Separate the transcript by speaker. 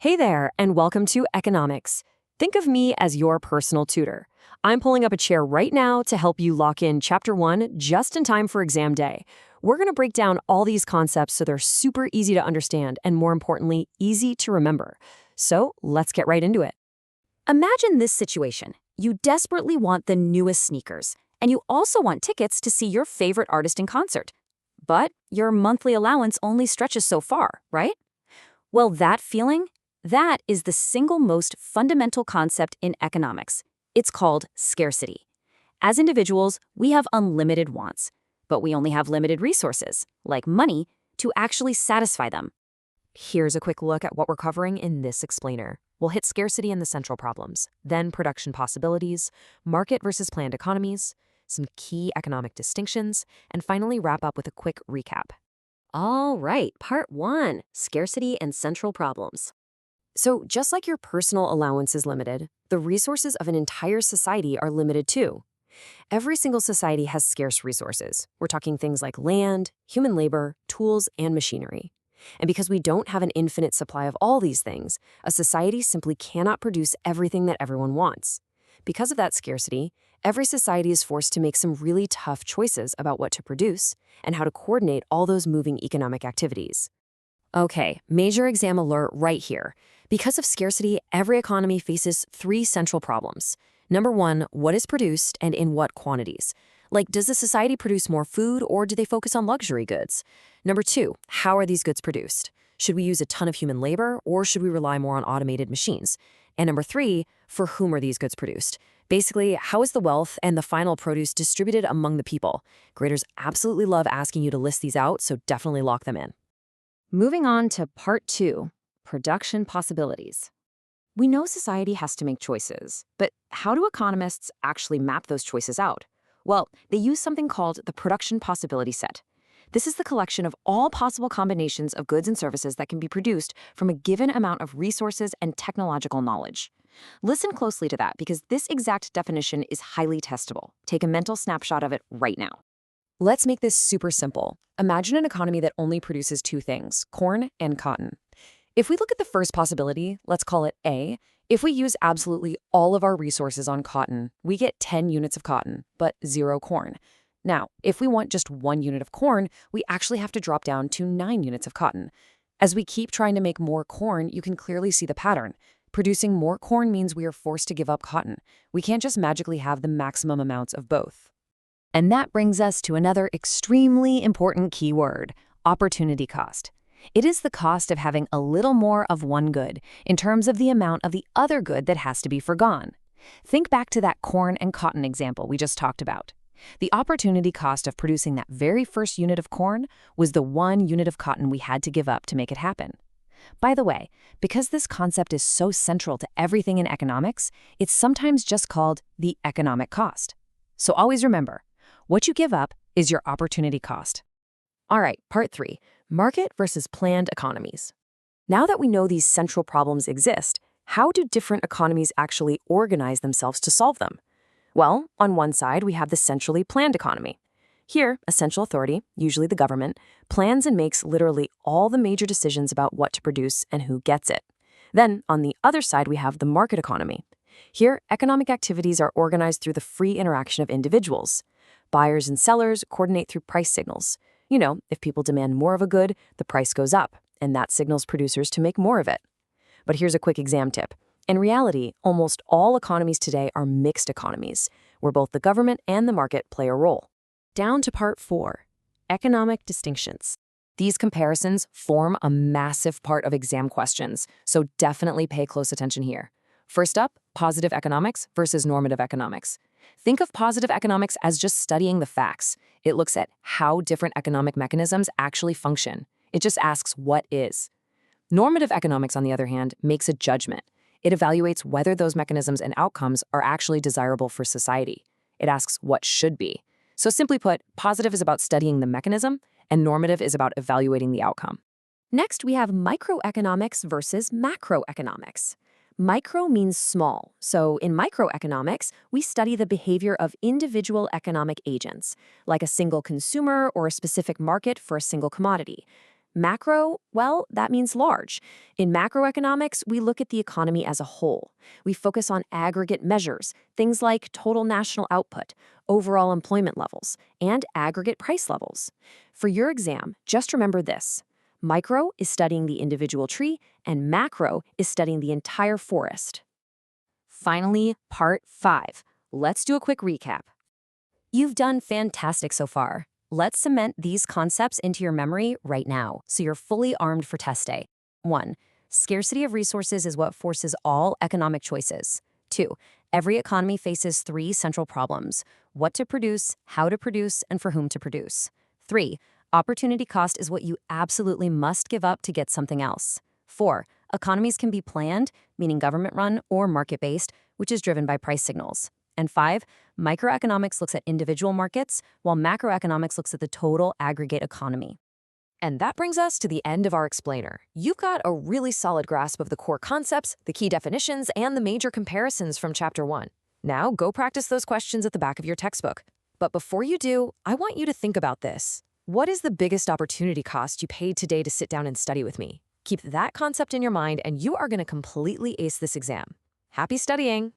Speaker 1: Hey there, and welcome to Economics. Think of me as your personal tutor. I'm pulling up a chair right now to help you lock in Chapter 1 just in time for exam day. We're going to break down all these concepts so they're super easy to understand and, more importantly, easy to remember. So let's get right into it.
Speaker 2: Imagine this situation. You desperately want the newest sneakers, and you also want tickets to see your favorite artist in concert. But your monthly allowance only stretches so far, right? Well, that feeling, that is the single most fundamental concept in economics. It's called scarcity. As individuals, we have unlimited wants, but we only have limited resources, like money, to actually satisfy them.
Speaker 1: Here's a quick look at what we're covering in this explainer. We'll hit scarcity and the central problems, then production possibilities, market versus planned economies, some key economic distinctions, and finally wrap up with a quick recap. All right, part 1, scarcity and central problems. So just like your personal allowance is limited, the resources of an entire society are limited too. Every single society has scarce resources. We're talking things like land, human labor, tools, and machinery. And because we don't have an infinite supply of all these things, a society simply cannot produce everything that everyone wants. Because of that scarcity, every society is forced to make some really tough choices about what to produce and how to coordinate all those moving economic activities. Okay, major exam alert right here. Because of scarcity, every economy faces 3 central problems. Number 1, what is produced and in what quantities? Like, does the society produce more food or do they focus on luxury goods? Number 2, how are these goods produced? Should we use a ton of human labor or should we rely more on automated machines? And number 3, for whom are these goods produced? Basically, how is the wealth and the final produce distributed among the people? Graders absolutely love asking you to list these out, so definitely lock them in. Moving on to part 2, production possibilities. We know society has to make choices, but how do economists actually map those choices out? Well, they use something called the production possibility set. This is the collection of all possible combinations of goods and services that can be produced from a given amount of resources and technological knowledge. Listen closely to that because this exact definition is highly testable. Take a mental snapshot of it right now. Let's make this super simple. Imagine an economy that only produces 2 things, corn and cotton. If we look at the first possibility, let's call it A, if we use absolutely all of our resources on cotton, we get 10 units of cotton, but 0 corn. Now, if we want just 1 unit of corn, we actually have to drop down to 9 units of cotton. As we keep trying to make more corn, you can clearly see the pattern. Producing more corn means we are forced to give up cotton. We can't just magically have the maximum amounts of both. And that brings us to another extremely important keyword, opportunity cost. It is the cost of having a little more of one good in terms of the amount of the other good that has to be forgone. Think back to that corn and cotton example we just talked about. The opportunity cost of producing that very first unit of corn was the 1 unit of cotton we had to give up to make it happen. By the way, because this concept is so central to everything in economics, it's sometimes just called the economic cost. So always remember, what you give up is your opportunity cost. All right, part 3, market versus planned economies. Now that we know these central problems exist, how do different economies actually organize themselves to solve them? Well, on one side, we have the centrally planned economy. Here, a central authority, usually the government, plans and makes literally all the major decisions about what to produce and who gets it. Then, on the other side, we have the market economy. Here, economic activities are organized through the free interaction of individuals. Buyers and sellers coordinate through price signals. You know, if people demand more of a good, the price goes up, and that signals producers to make more of it. But here's a quick exam tip. In reality, almost all economies today are mixed economies, where both the government and the market play a role. Down to part 4, economic distinctions. These comparisons form a massive part of exam questions, so definitely pay close attention here. First up, positive economics versus normative economics. Think of positive economics as just studying the facts. It looks at how different economic mechanisms actually function. It just asks what is. Normative economics, on the other hand, makes a judgment. It evaluates whether those mechanisms and outcomes are actually desirable for society. It asks what should be. So simply put, positive is about studying the mechanism, and normative is about evaluating the outcome. Next, we have microeconomics versus macroeconomics. Micro means small, so in microeconomics, we study the behavior of individual economic agents, like a single consumer or a specific market for a single commodity. Macro, well, that means large. In macroeconomics, we look at the economy as a whole. We focus on aggregate measures, things like total national output, overall employment levels, and aggregate price levels. For your exam, just remember this. Micro is studying the individual tree, and macro is studying the entire forest. Finally, part 5. Let's do a quick recap. You've done fantastic so far. Let's cement these concepts into your memory right now, so you're fully armed for test day. 1. Scarcity of resources is what forces all economic choices. 2. Every economy faces 3 central problems: what to produce, how to produce, and for whom to produce. 3. Opportunity cost is what you absolutely must give up to get something else. 4. Economies can be planned, meaning government-run, or market-based, which is driven by price signals. And 5, microeconomics looks at individual markets, while macroeconomics looks at the total aggregate economy. And that brings us to the end of our explainer. You've got a really solid grasp of the core concepts, the key definitions, and the major comparisons from Chapter 1. Now go practice those questions at the back of your textbook. But before you do, I want you to think about this. What is the biggest opportunity cost you paid today to sit down and study with me? Keep that concept in your mind, and you are going to completely ace this exam. Happy studying!